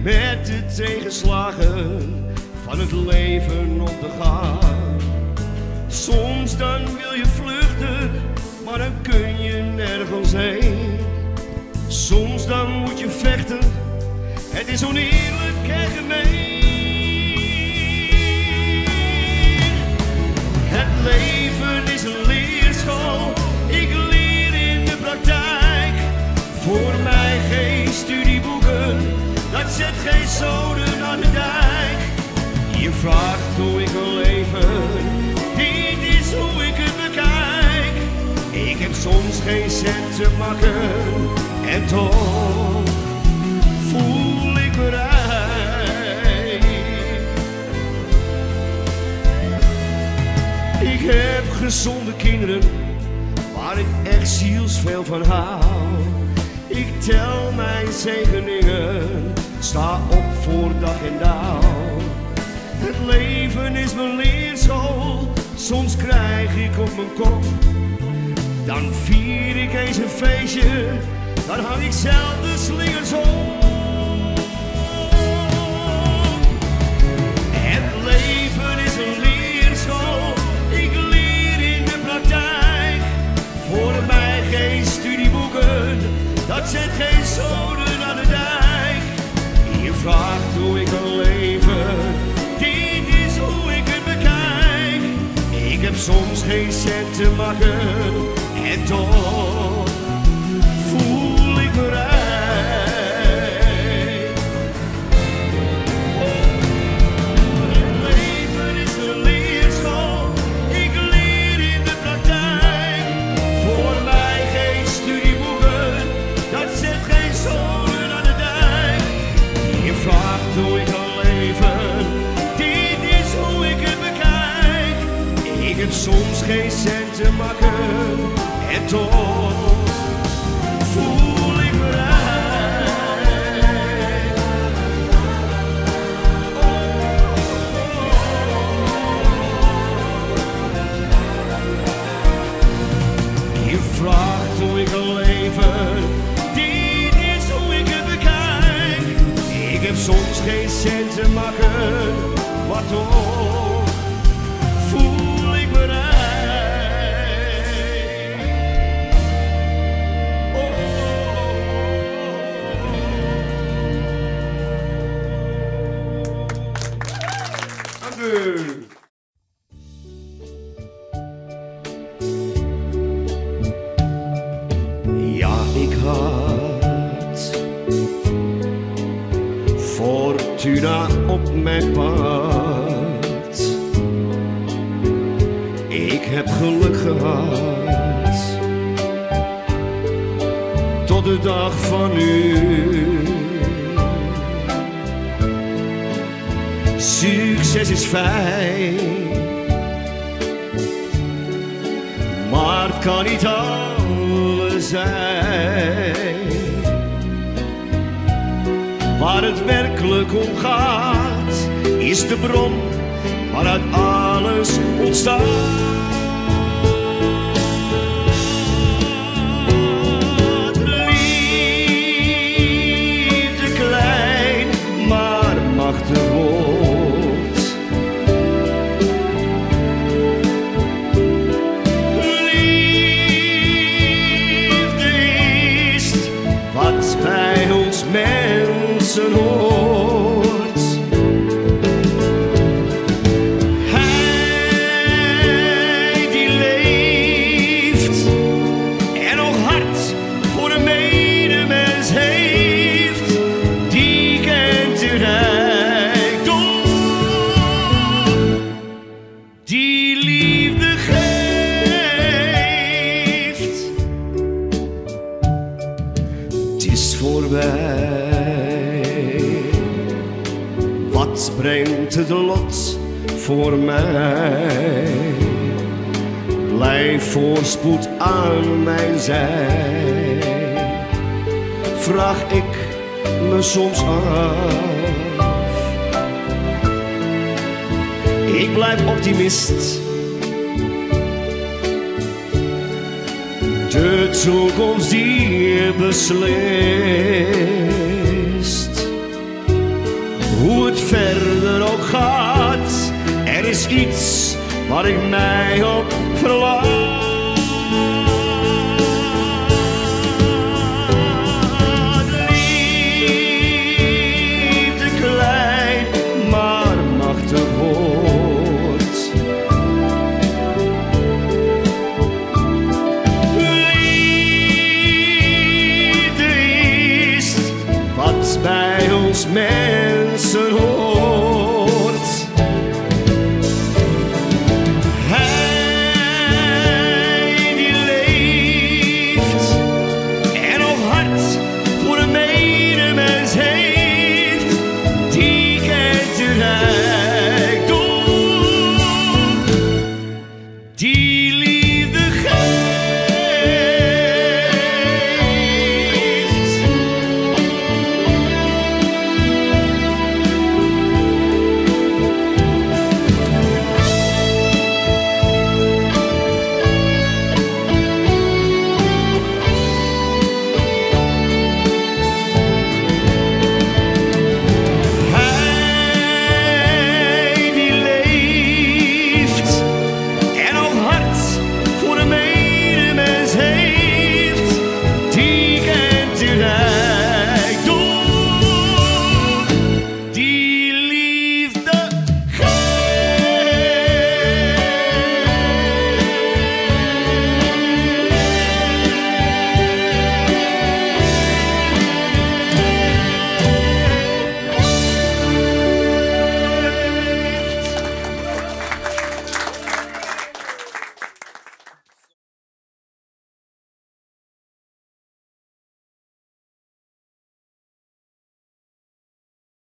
met de tegenslagen van het leven op de gang. Soms dan wil je vluchten, maar dan kun je nergens heen. Soms dan moet je vechten, het is oneerlijk en gemeen. Het leven is een leerschool, ik leer in de praktijk. Voor mij geen studieboeken, dat zet geen zoden aan de dijk. Je vraagt hoe ik wil leven, dit is hoe ik het bekijk. Ik heb soms geen cent te makken en toch voel ik me rijk. Ik heb gezonde kinderen waar ik echt zielsveel van hou. Ik tel mijn zegeningen, sta op voor dag en dauw. Het leven is mijn leerschool, soms krijg ik op mijn kop. Dan vier ik eens een feestje, dan hang ik zelf de slingers op. Het leven is een leerschool, ik leer in de praktijk. Voor mij geen studieboeken, dat zet geen zoden aan de dijk. Je vraagt hoe ik wil leven, dit is hoe ik het bekijk. Ik heb soms geen cent te makken en toch voel ik me rijk. Het leven is een leerschool, ik leer in de praktijk. Voor mij geen studieboeken, dat zet geen zoden aan de dijk. Je vraagt hoe ik wil leven, dit is hoe ik het bekijk. Ik heb soms geen cent te makken en toch voel ik me rijk. Je vraagt hoe ik wil leven, dit is hoe ik het bekijk. Ik heb soms geen cent te makken, maar toch voel ik me rijk. Dank u. Ja, ik had fortuna op mijn pad. Ik heb geluk gehad tot de dag van nu. Succes is fijn, maar het kan niet alles zijn. Waar het werkelijk om gaat, is de bron waaruit alles ontstaat. Liefde klein, maar machtig woord. Liefde is wat bij ons mensen hoort. Hij die leeft en nog hart voor een medemens heeft, die kent de rijkdom die liefde geeft. Het is voorbij, wat brengt het lot voor mij? Blijf voorspoed aan mijn zij, vraag ik me soms af. Ik blijf optimist, de toekomst die beslist. hoe het verder ook gaat. Er is iets waar ik mij op verlaat. Liefde klein, maar machtig woord. Liefde is wat bij ons mensen hoort. Hij die leeft en nog hard